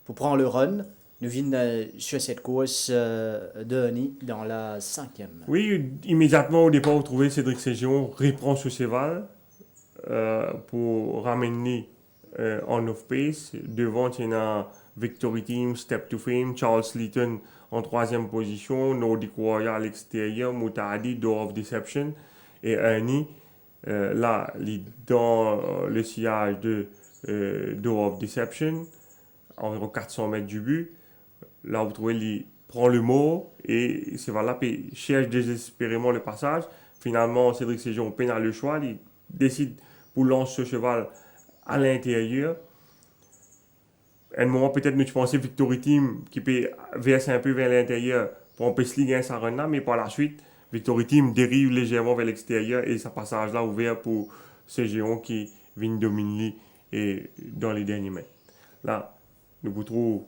pour prendre le run. Nous venons sur cette course d'Ernie dans la 5e. Oui, immédiatement au départ, vous trouvez Cédric Ségeon reprend ce cheval pour ramener en off-pace. Devant, il y a Victory Team, Step to Fame, Charles Litton en 3e position, Nordic Warrior à l'extérieur, Moutadi, Door of Deception et Ernie. Là, il est dans le sillage de Door of Deception, environ 400 mètres du but. Là, vous trouvez, il prend le mot et c'est là qu'il cherche désespérément le passage. Finalement, Cédric Ségeon peine à le choix. Il décide pour lancer ce cheval à l'intérieur. À un moment, peut-être, nous pensons Victory Team qui peut verser un peu vers l'intérieur pour empêcher gagner sa run là, mais par la suite, Victory Team dérive légèrement vers l'extérieur et sa passage là ouvert pour Ségeon qui vient dominer et dans les derniers mètres. Là, nous vous trouvons.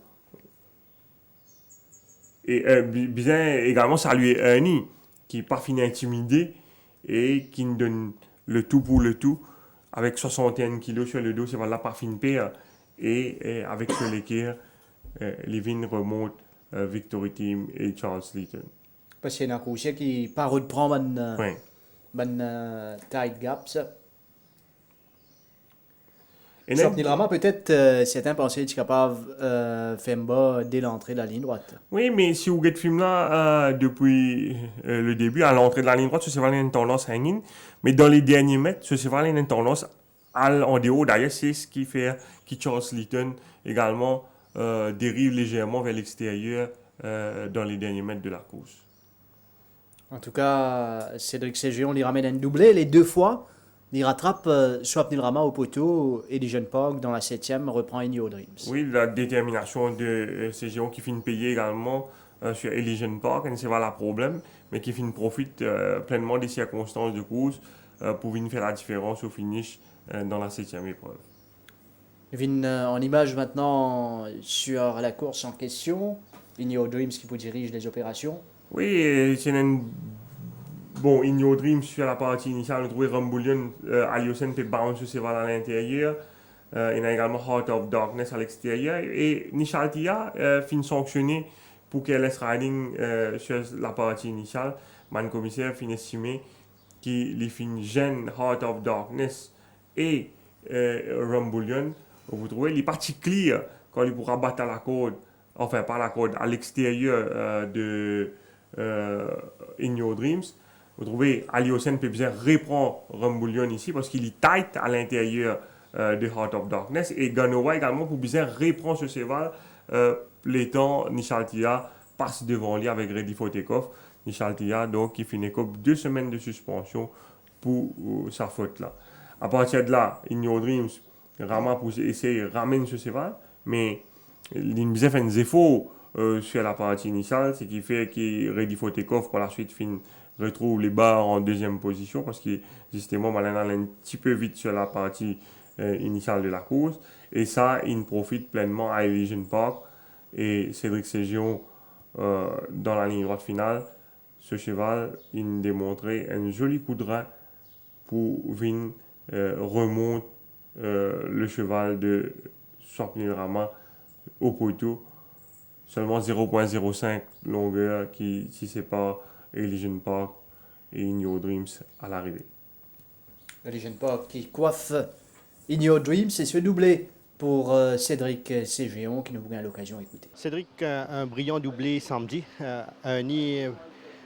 Et bien également saluer Ernie qui n'est pas fini intimidé et qui nous donne le tout pour le tout avec 61 kg sur le dos, c'est là par fin paire et avec sur l'équerre, les vignes remontent Victory Team et Charles Litton. Parce qu'il y a un coucher qui part reprendre Ouais. tight gaps. Et Sur Nilrama, peut-être certains pensaient être capables de faire bas dès l'entrée de la ligne droite. Oui, mais si vous regardez le film là, depuis le début, à l'entrée de la ligne droite, ce cheval a une tendance hanging. Mais dans les derniers mètres, ce cheval a une tendance en déhaut. D'ailleurs, c'est ce qui fait que Charles Litton également dérive légèrement vers l'extérieur dans les derniers mètres de la course. En tout cas, Cédric Ségeon lui ramène un doublé les deux fois. Il rattrape Swap Nilrama au poteau et Elysian Park dans la 7e reprend Enio Dreams. Oui, la détermination de Ségeon qui finit payer également sur Elysian Park, c'est pas le problème, mais qui finit profite pleinement des circonstances de course pour venir faire la différence au finish dans la 7e épreuve. Vin en image maintenant sur la course en question. Inyo Dreams qui vous dirige les opérations. Oui, c'est une... Bon, Inyo Dream sur la partie initiale, on a trouvé Rumbulion, Aliosen peut bounce sur ses valeurs à l'intérieur. Il y a également Heart of Darkness à l'extérieur. Et Nishaltia finit sanctionné pour qu'elle laisse riding sur la partie initiale. Man commissaire finit estimé qu'il finit gêne Heart of Darkness et Rumbulion. Vous trouvez, il est parti clear quand il pourra battre à la corde, enfin pas la corde, à l'extérieur de In Your Dreams. Vous trouvez, Aliosen peut bien reprendre Rumbulion ici parce qu'il est tight à l'intérieur de Heart of Darkness. Et Ganoa également pour bien reprendre ce cheval. Les temps, Nishaltia passe devant lui avec Ready for Takeoff. Nishaltia, donc, qui finit comme 2 semaines de suspension pour sa faute là. À partir de là, In Your Dreams, vraiment pour essayer de ramener ce cheval. Mais il a fait un efforts sur la partie initiale, ce qui fait qu'il Ready for Takeoff par la suite retrouve les barres en deuxième position parce qu'il justement Malin allait un petit peu vite sur la partie initiale de la course. Et ça, il profite pleinement à Elysian Park et Cédric Ségion dans la ligne droite finale. Ce cheval, il démontrait un joli coup de rein pour Vin remonte le cheval de Sorpnilrama au poteau. Seulement 0.05 longueur qui sépare Elysian Park et In Your Dreams à l'arrivée. Elysian Park qui coiffe In Your Dreams et se doublé pour Cédric Ségion qui nous a l'occasion d'écouter. Cédric, un brillant doublé samedi.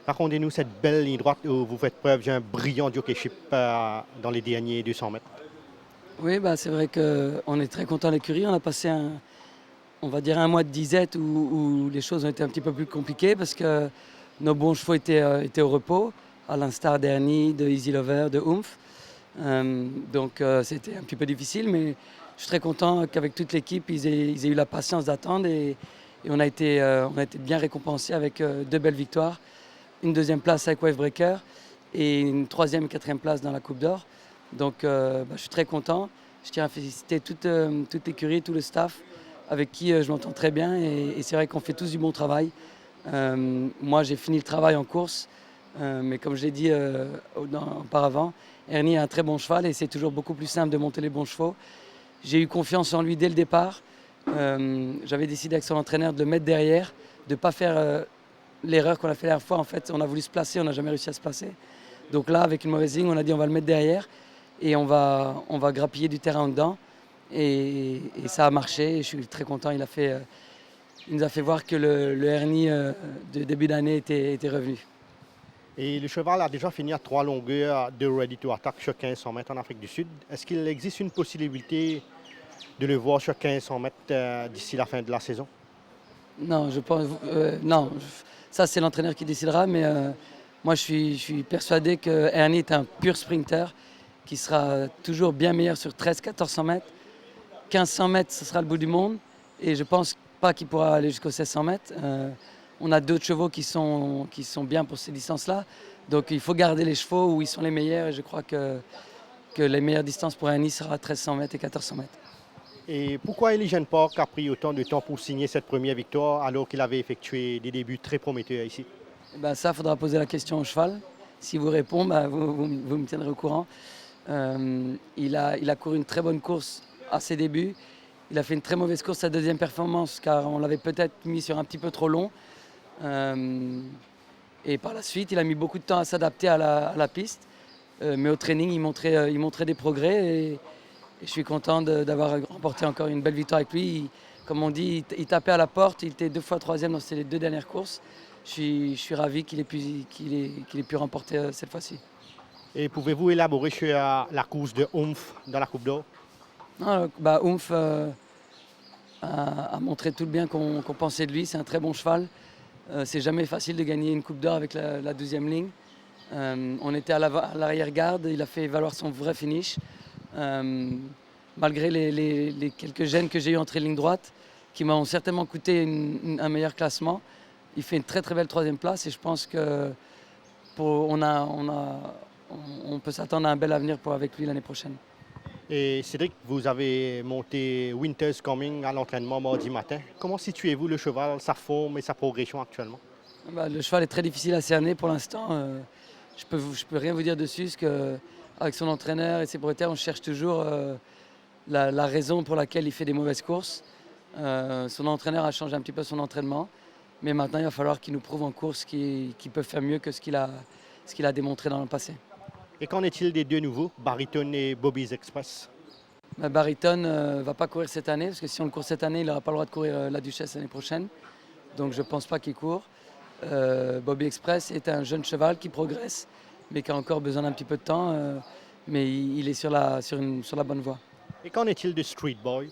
Racontez-nous cette belle ligne droite où vous faites preuve d'un brillant jockeyship dans les derniers 200 mètres. Oui, c'est vrai qu'on est très content à l'écurie. On a passé on va dire un mois de disette où les choses ont été un petit peu plus compliquées parce que nos bons chevaux étaient au repos, à l'instar d'Ernie, de Easy Lover, de Oomph. Donc c'était un petit peu difficile, mais je suis très content qu'avec toute l'équipe, ils aient eu la patience d'attendre et on a été bien récompensés avec 2 belles victoires. Une 2e place avec Wavebreaker et une 3e et 4e place dans la Coupe d'Or. Donc je suis très content. Je tiens à féliciter toute l'écurie, tout le staff avec qui je m'entends très bien et c'est vrai qu'on fait tous du bon travail. Moi j'ai fini le travail en course, mais comme je l'ai dit auparavant, Ernie a un très bon cheval et c'est toujours beaucoup plus simple de monter les bons chevaux. J'ai eu confiance en lui dès le départ. J'avais décidé avec son entraîneur de le mettre derrière, de ne pas faire l'erreur qu'on a fait la dernière fois. En fait, on a voulu se placer, on n'a jamais réussi à se placer. Donc là, avec une mauvaise ligne, on a dit on va le mettre derrière et on va grappiller du terrain dedans. Et ça a marché. Et je suis très content. Il nous a fait voir que le Ernie de début d'année était revenu. Et le cheval a déjà fini à 3 longueurs de Ready to Attack sur 1500 mètres en Afrique du Sud. Est-ce qu'il existe une possibilité de le voir sur 1500 mètres d'ici la fin de la saison? Non, je pense. Non, ça c'est l'entraîneur qui décidera. Mais moi, je suis persuadé que Ernie est un pur sprinter qui sera toujours bien meilleur sur 1300-1400 mètres. 1500 mètres, ce sera le bout du monde. Et je pense pas qu'il pourra aller jusqu'aux 1600 mètres. On a d'autres chevaux qui sont bien pour ces distances-là. Donc il faut garder les chevaux où ils sont les meilleurs. Et je crois que les meilleures distances pour Ernie sera 1300 mètres et 1400 mètres. Et pourquoi Elysian Park a pris autant de temps pour signer cette première victoire alors qu'il avait effectué des débuts très prometteurs ici? Ça, il faudra poser la question au cheval. Si vous répondez, vous me tiendrez au courant. Il a couru une très bonne course à ses débuts. Il a fait une très mauvaise course sa 2e performance car on l'avait peut-être mis sur un petit peu trop long. Et par la suite, il a mis beaucoup de temps à s'adapter à la piste. Mais au training, il montrait des progrès et je suis content d'avoir remporté encore une belle victoire avec lui. Comme on dit, il tapait à la porte, il était 2 fois 3e dans ses 2 dernières courses. Je suis ravi qu'il ait pu remporter cette fois-ci. Et pouvez-vous élaborer sur la course de Oomph dans la Coupe d'Or? Oomph a montré tout le bien qu'on pensait de lui. C'est un très bon cheval. C'est jamais facile de gagner une Coupe d'Or avec la 12e ligne. On était à l'arrière-garde, il a fait valoir son vrai finish. Malgré les quelques gênes que j'ai eu entre les lignes droites, qui m'ont certainement coûté un meilleur classement, il fait une très très belle 3e place et je pense que on peut s'attendre à un bel avenir avec lui l'année prochaine. Et Cédric, vous avez monté Winter's Coming à l'entraînement mardi matin. Comment situez-vous le cheval, sa forme et sa progression actuellement? Le cheval est très difficile à cerner pour l'instant. Je peux rien vous dire dessus, parce qu'avec son entraîneur et ses propriétaires, on cherche toujours la raison pour laquelle il fait des mauvaises courses. Son entraîneur a changé un petit peu son entraînement, mais maintenant il va falloir qu'il nous prouve en course qu'il peut faire mieux que ce qu'il a démontré dans le passé. Et qu'en est-il des deux nouveaux, Barryton et Bobby's Express? Barryton ne va pas courir cette année, parce que si on le court cette année, il n'aura pas le droit de courir la Duchesse l'année prochaine. Donc je ne pense pas qu'il court. Bobby Express est un jeune cheval qui progresse, mais qui a encore besoin d'un petit peu de temps. Mais il est sur la bonne voie. Et qu'en est-il de Street Boy?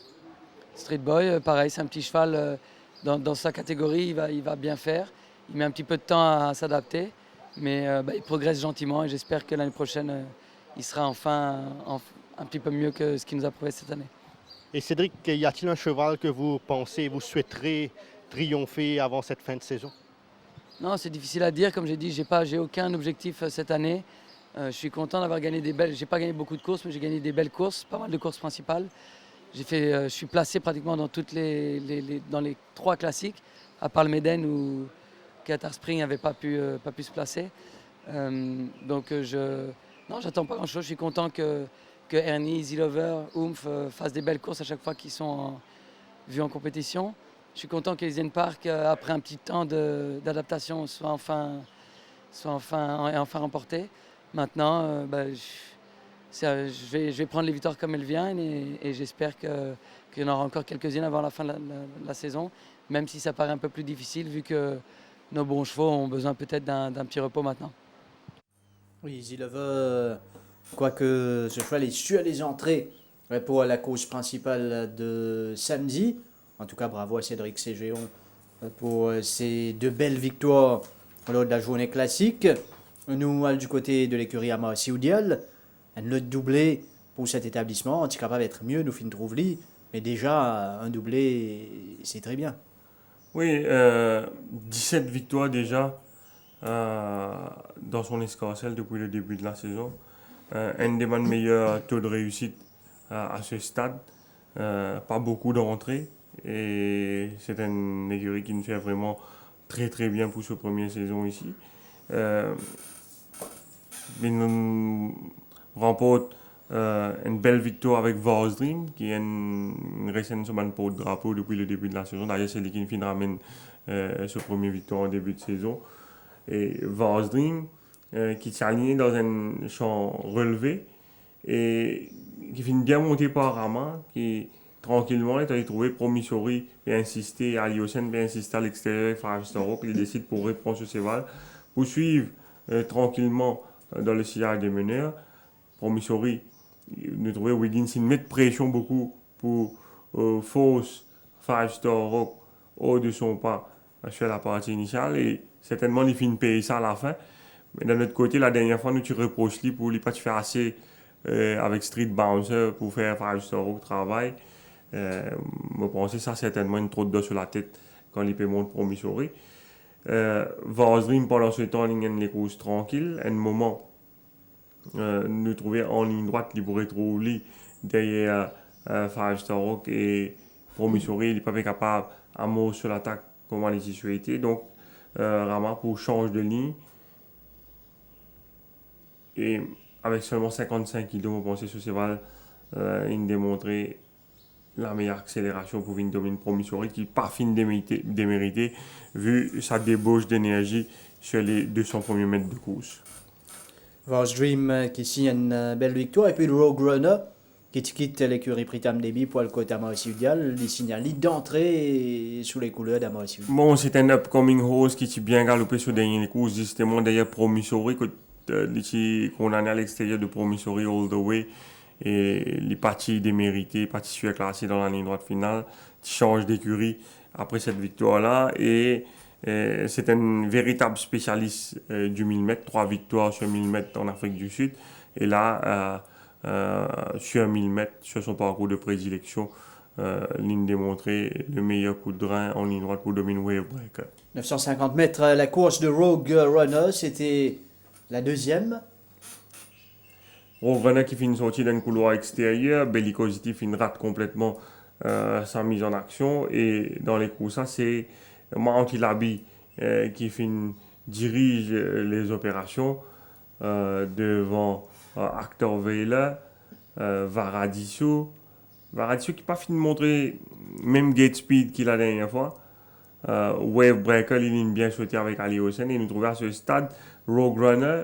Street Boy, pareil, c'est un petit cheval dans sa catégorie, il va bien faire. Il met un petit peu de temps à s'adapter, mais il progresse gentiment et j'espère que l'année prochaine, il sera enfin un petit peu mieux que ce qu'il nous a prouvé cette année. Et Cédric, y a-t-il un cheval que vous pensez, vous souhaiterez triompher avant cette fin de saison? Non, c'est difficile à dire. Comme j'ai dit, j'ai aucun objectif cette année. Je suis content d'avoir gagné des belles. J'ai pas gagné beaucoup de courses, mais j'ai gagné des belles courses, pas mal de courses principales. Je suis placé pratiquement dans dans les 3 classiques, à part le Méden où Qatar Spring n'avait pas pu se placer. Donc non, j'attends pas grand-chose. Je suis content que Ernie, Easy Lover, Oomph fassent des belles courses à chaque fois qu'ils sont vus en compétition. Je suis content qu'Elysian Park, après un petit temps d'adaptation, soit enfin remporté. Maintenant, je vais prendre les victoires comme elles viennent et j'espère qu'il y en aura encore quelques-unes avant la fin de la saison, même si ça paraît un peu plus difficile vu que nos bons chevaux ont besoin peut-être d'un petit repos maintenant. Oui, Easy Lover, quoique ce cheval est sur les entrées pour la course principale de samedi. En tout cas, bravo à Cédric Ségéon pour ces 2 belles victoires lors de la journée classique. Nous, du côté de l'écurie Ama Sioudial, le doublé pour cet établissement, on est capable d'être mieux, nous finissons trouver, mais déjà, un doublé, c'est très bien. Oui, 17 victoires déjà dans son escarcelle depuis le début de la saison. Un des meilleurs taux de réussite à ce stade. Pas beaucoup d'entrées. Et c'est une écurie qui nous fait vraiment très très bien pour ce première saison ici. Il nous remporte une belle victoire avec Vars Dream, qui est une récente semaine pour le drapeau depuis le début de la saison. D'ailleurs, c'est lui qui nous ramène ce premier victoire en début de saison. Et Vars Dream, qui s'est aligné dans un champ relevé et qui finit bien monté par Rama, qui tranquillement, il a trouvé Promissory et insisté à Lyocène, et insisté à l'extérieur avec Five Star Rock. Il décide pour répondre sur ses valves, pour suivre tranquillement dans le sillage des meneurs. Promissory, nous trouvons Wiggins, il met de pression beaucoup pour force Five Star Rock hors de son pas sur la partie initiale et certainement il finit payer ça à la fin. Mais d'un autre côté, la dernière fois, nous tu reproches lui pour ne pas faire assez avec Street Bouncer pour faire Five Star Rock travail. Je pense que ça certainement une trop de dos sur la tête quand il peut monter Promissory. Vars Dream pendant ce temps, il y a les courses tranquilles. À un moment, nous trouver en ligne droite, il pourrait trouver derrière Five Star Rock et Promissory, il n'est pas capable à mot sur l'attaque comme il y souhaitait. Donc, Rama pour changer de ligne. Et avec seulement 55 kg, je pense que ce cheval, il démontrait la meilleure accélération pour venir dominer Promissory qui n'est pas fin démérité vu sa débauche d'énergie sur les 200 premiers mètres de course. Vars Dream qui signe une belle victoire et puis le Rogue Runner qui quitte l'écurie Pritam Deby pour le côté Ama Sioudial, il signe un lead d'entrée sous les couleurs d'Ama Sioudial. Bon, c'est un upcoming horse qui s'est bien galopé sur les dernières courses, justement d'ailleurs Promissory qu'on a à l'extérieur de Promissory all the way. Et les parties déméritées, parties surclassées dans la ligne droite finale, qui changent d'écurie après cette victoire-là. Et c'est un véritable spécialiste du 1000 mètres, 3 victoires sur 1000 mètres en Afrique du Sud. Et là, sur 1000 mètres, sur son parcours de prédilection, ligne démontrée, le meilleur coup de rein en ligne droite pour dominer Wavebreaker. 950 mètres, la course de Rogue Runner, c'était la deuxième. Roadrunner qui finit sorti dans le couloir extérieur, Bellicosity finit rate complètement sa mise en action. Et dans les coups, ça, c'est Mountilabi qui dirige les opérations devant Actor Vela, Varadiso. Varadiso qui n'a pas fini de montrer même gate speed qu'il a la dernière fois. Wave Breaker, il est bien sauté avec Ali Hossein. Et nous trouvons à ce stade Rogue Runner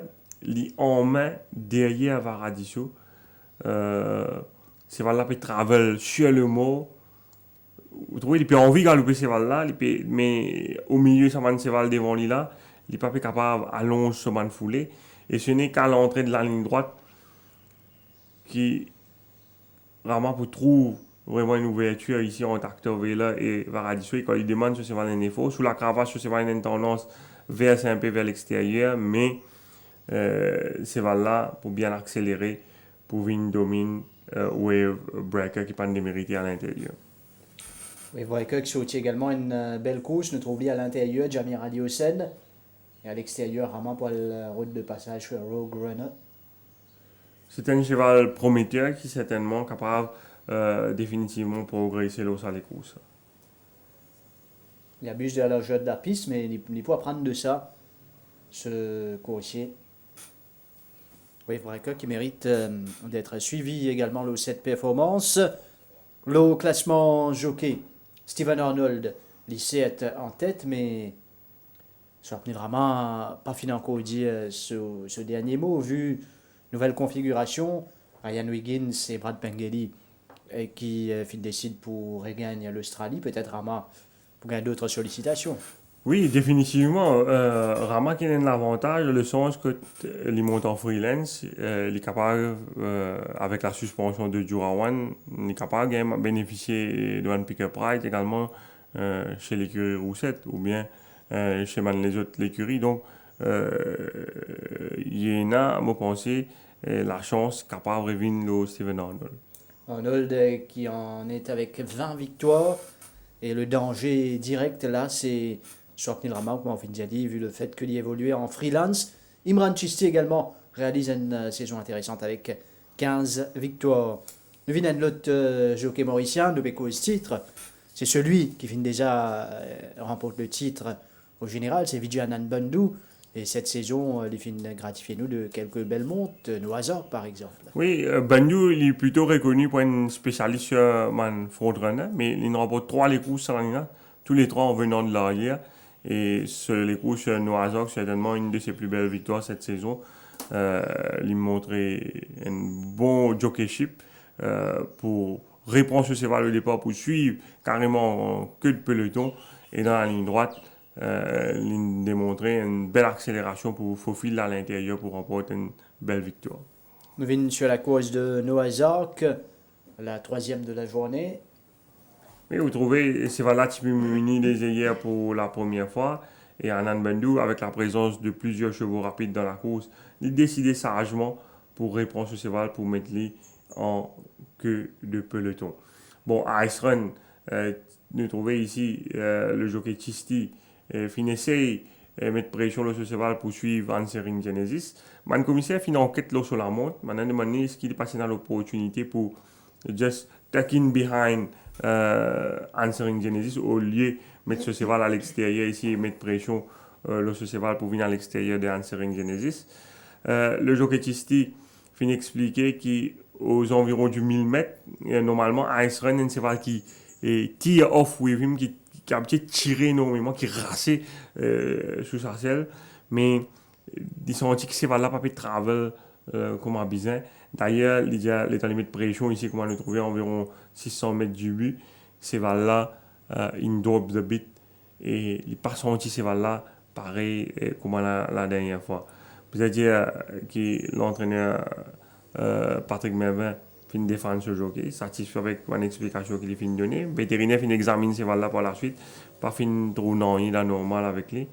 en main derrière Varadiso. C'est là qui travel sur le mot. Vous trouvez, il peut envie de galoper ces là, mais au milieu, ça va cheval devant lui là, il n'est pas capable d'allonger ce man foulé. Et ce n'est qu'à l'entrée de la ligne droite qui vraiment pour trouver vraiment une ouverture ici entre Actor Vela et Varadiso. Et quand il demande ce cheval un effort, sous la cravache, ce cheval a une tendance vers un peu vers l'extérieur, mais ces là pour bien accélérer, pour venir dominer Wave Breaker qui pas de démérité à l'intérieur. Wave Breaker qui sortit également une belle course, nous trouvons à l'intérieur Jamir Ali Hossein et à l'extérieur vraiment pour la route de passage sur Rogue Runner. C'est un cheval prometteur qui est certainement capable définitivement progresser dans les courses. Il abuse de la largeur de la piste, mais il peut apprendre de ça, ce coursier. Wave Breaker qui mérite d'être suivi également le 7 performance. Le classement jockey, Stephen Arnold, lycée en tête, mais ça n'est vraiment pas fini encore de dire ce dernier mot, vu nouvelle configuration, Ryan Wiggins et Brad Pengelly qui décident pour regagner l'Australie, peut-être Rama pour gagner d'autres sollicitations. Oui, définitivement. Rama qui a l'avantage, le sens que il monte en freelance, il est capable, avec la suspension de Jurawan, il est capable de bénéficier d'un pick-up ride également chez l'écurie Roussette ou bien chez les autres l'écurie. Donc, il y en a, à me penser, la chance capable de revenir le Stephen Arnold. Arnold qui en est avec 20 victoires et le danger direct là, c'est Swapnil Rama, comme on vient déjà dit, vu le fait qu'il évoluait en freelance. Imran Chisti également réalise une saison intéressante avec 15 victoires. Nous venons de l'autre jockey mauricien, de Beko titre. C'est celui qui finit déjà remporte le titre au général, c'est Vijay Anand Bandhu. Et cette saison, il finit gratifier nous de quelques belles montes, Noazor par exemple. Oui, Bandhu il est plutôt reconnu pour un spécialiste sur man Roadrunner, mais il remporte 3 les courses en ligne, tous les 3 en venant de l'arrière. Et sur les courses sur Noazor, c'est certainement une de ses plus belles victoires cette saison. Il montrait un bon jockeyship pour reprendre ce cheval au départ, pour suivre carrément en queue de peloton et dans la ligne droite. Il démontrait une belle accélération pour faufiler à l'intérieur pour remporter une belle victoire. Nous venons sur la course de Noazor, la 3e de la journée. Oui, vous trouvez, c'est là qui muni des œillères pour la première fois. Et Anand Bandhu, avec la présence de plusieurs chevaux rapides dans la course, il décidait sagement pour reprendre ce cheval pour mettre lui en queue de peloton. Bon, à Ice Run, nous trouvons ici le jockey Chisti finissait mettre pression sur ce cheval pour suivre Answering Genesis. Le commissaire finit enquête sur la montre. Maintenant, demandé ce qu'il est passé dans l'opportunité pour just tuck in behind Answering Genesis au lieu de mettre ce cheval à l'extérieur ici et mettre pression sur ce cheval pour venir à l'extérieur de Answering Genesis. Le jockey Chisti finit expliquer qu'aux environs du 1000 mètres, normalement, Ice Run est un cheval qui tire off with him, qui a un petit tiré énormément, qui rassait sous sa selle, mais il sentit que ce cheval-là pas pu travel comme un bizarre. D'ailleurs, il y a l'état limite de pression ici, comme on le trouvait environ 600 mètres du but. Ce cheval-là, il drop the bit et il n'a pas senti ce cheval-là pareil comme la dernière fois. C'est-à-dire que l'entraîneur Patrick Mervin finit défendre ce jockey, satisfait avec une explication qu'il finit donner. Le vétérinaire finit examiner ce cheval-là par la suite, pas finit trop non, il est normal avec lui.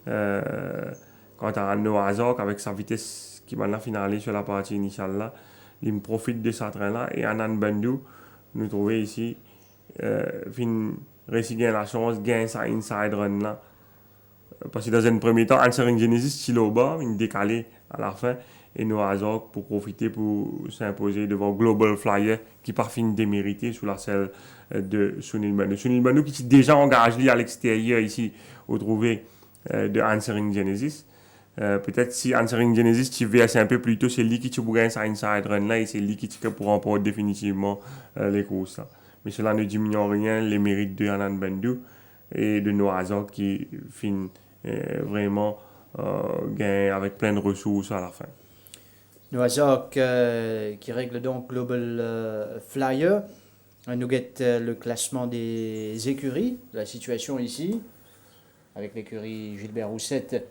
Quant à Noazor, avec sa vitesse qui va finale sur la partie initiale là, il profite de sa train là. Et Anand Bandhu, nous trouvons ici, réussit gagner la chance, gagne sa inside run là. Parce que dans un premier temps, Answering Genesis, il est au bas, il est décalé à la fin. et Noah Azog pour profiter pour s'imposer devant Global Flyer qui parfine démérité sous la selle de Sunil Banu. Sunil Banu qui s'est déjà engagé à l'extérieur ici au trouvé de Answering Genesis. Peut-être si Answering Genesis tu verses un peu plus tôt, c'est lui qui pourrait un inside run là et c'est lui qui pour remporter définitivement les courses là. Mais cela ne diminue en rien les mérites de Anand Bandhu et de Noah Azog qui finit vraiment gain avec plein de ressources à la fin. Noah Azog qui règle donc Global Flyer. Nous guette le classement des écuries, la situation ici, avec l'écurie Gilbert Rousset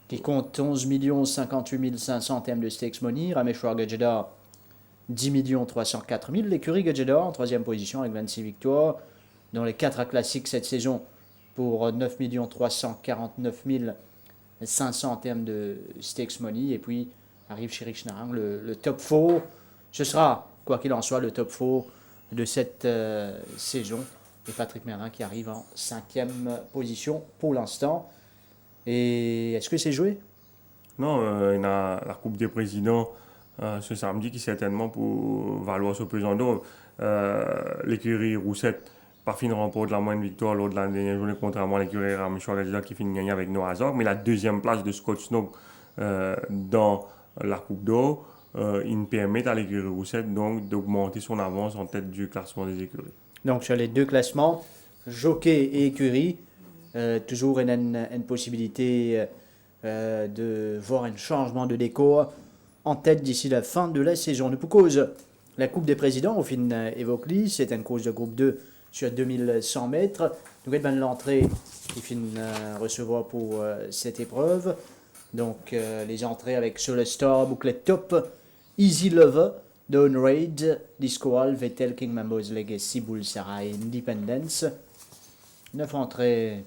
qui compte 11 58 500 thèmes de stakes money, Rameshwar Gadjedar 10 304 000, l'écurie Gadjedar en troisième position avec 26 victoires, dans les 4 classiques cette saison pour 9 349 500 thèmes de stakes money, et puis arrive Shirik Narang, le top 4, ce sera quoi qu'il en soit le top 4 de cette saison, et Patrick Merlin qui arrive en 5e position pour l'instant. Et est-ce que c'est joué? Non, il y a la Coupe des Présidents ce samedi qui certainement pour valoir ce pesant d'or. L'écurie Rousset parfine remporte la moindre victoire lors de la dernière journée, contrairement à l'écurie Rameshwar Gadjedar qui finit gagner avec Noah Azog. Mais la deuxième place de Scott Snow dans la Coupe d'or, il permet à l'écurie Rousset donc d'augmenter son avance en tête du classement des écuries. Donc sur les deux classements, jockey et écurie, toujours une possibilité de voir un changement de décor en tête d'ici la fin de la saison. Nous pour cause la Coupe des Présidents, au fin évoqué, c'est une course de groupe 2 sur 2100 mètres. Nous avons l'entrée qui finit recevoir pour cette épreuve. Donc les entrées avec Solar Star, Bouclet Top, Easy Lover, Dawn Raid, Disco Hall, Vettel, King Mambo's Legacy, Bull Sarah et Independence. 9 entrées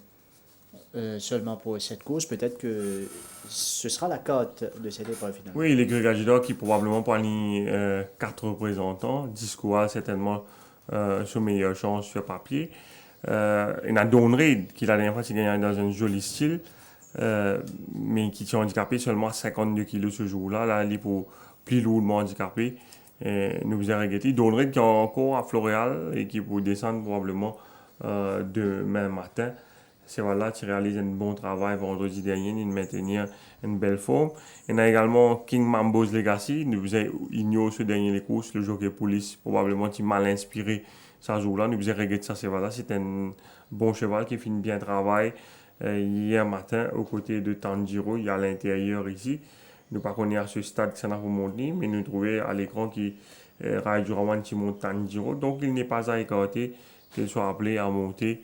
seulement pour cette course. Peut-être que ce sera la cote de cette épreuve finale. Oui, l'écurie Gadjedar qui probablement pour aligner 4 représentants. Disco Hall certainement sa meilleure chance sur papier. Il y a Dawn Raid qui la dernière fois s'est gagné dans un joli style. Mais qui est handicapé seulement à 52 kg ce jour-là. Là, il est pour plus lourdement handicapé. Nous vous avons regretté. Dawn Raid qui est encore à Floréal et qui pour descendre probablement demain matin. C'est voilà, tu réalises un bon travail vendredi dernier, de maintenir une belle forme. Il y a également King Mambo's Legacy. Nous vous avons ignoré ce dernier les courses, le jockey police, probablement qui mal inspiré ce jour-là. Nous vous avons regretté ça, c'est voilà, c'est un bon cheval qui finit bien le travail. Hier matin, aux côtés de Tanjiro, il y a à l'intérieur ici. Nous ne connaissons pas à ce stade que ça n'a pas monté, mais nous trouvons à l'écran qui Raidurawan qui monte Tanjiro. Donc il n'est pas à écarter qu'il soit appelé à monter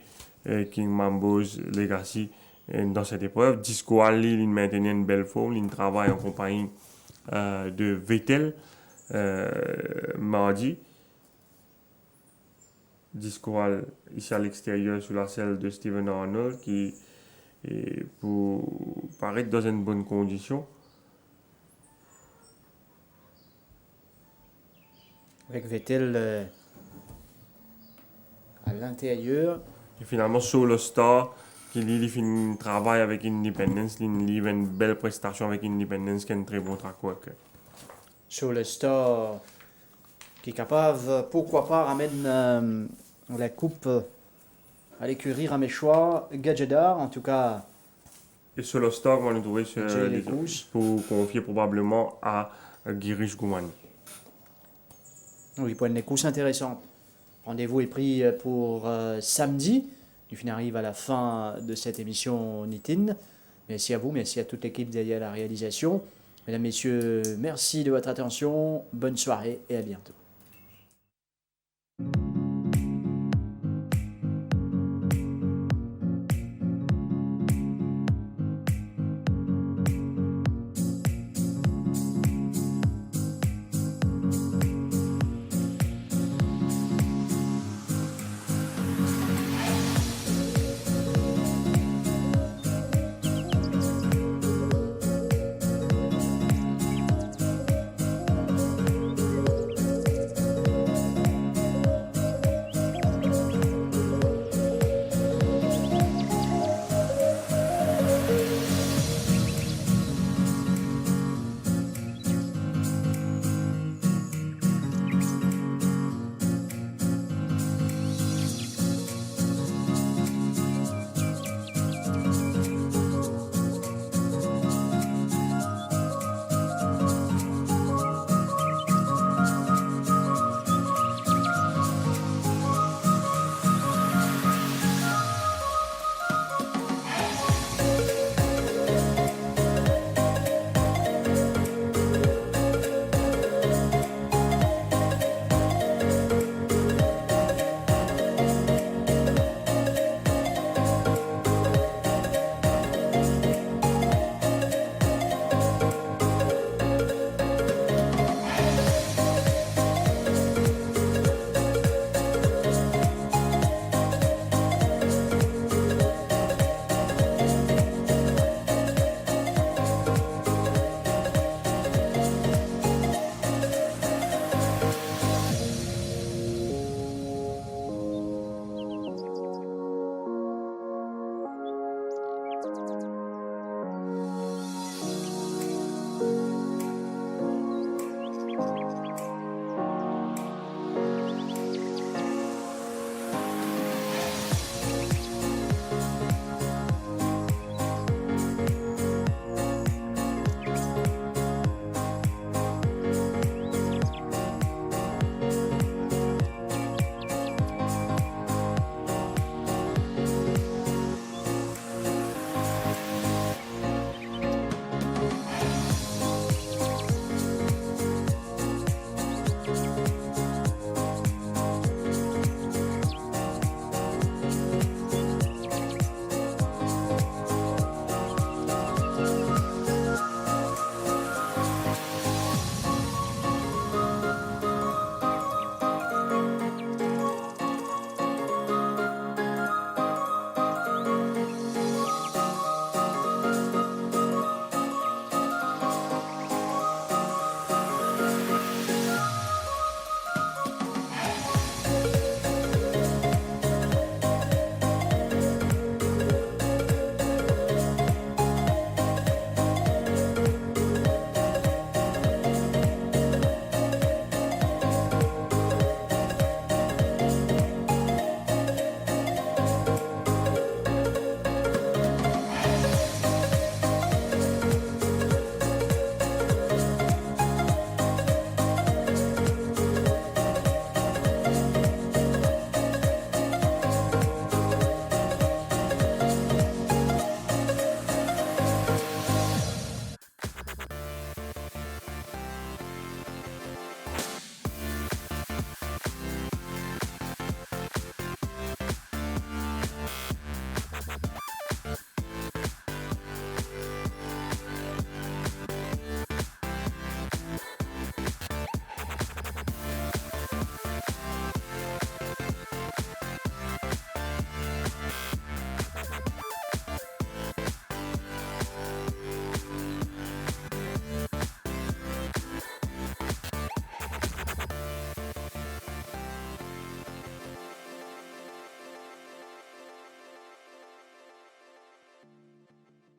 King Mambo's Legacy dans cette épreuve. Disco Ali, il maintient une belle forme, il travaille en compagnie de Vettel mardi. Disco Ali ici à l'extérieur sous la selle de Steven Arnold qui et pour paraître dans une bonne condition. Avec Vettel à l'intérieur. Et finalement, Solar Star, qui lui finit le travail avec Independence, il livre une belle prestation avec Independence, qui est un très bon track work. Solar Star qui est capable, pourquoi pas, ramène la coupe à l'écurie Rameshwar Gadjedar, en tout cas. Et Solar Star, on va le trouver sur les pour confier probablement à Girish Goumani. Oui, pour une course intéressante. Rendez-vous est pris pour samedi. Du fin arrive à la fin de cette émission Nitin. Merci à vous, merci à toute l'équipe derrière la réalisation. Mesdames, Messieurs, merci de votre attention. Bonne soirée et à bientôt.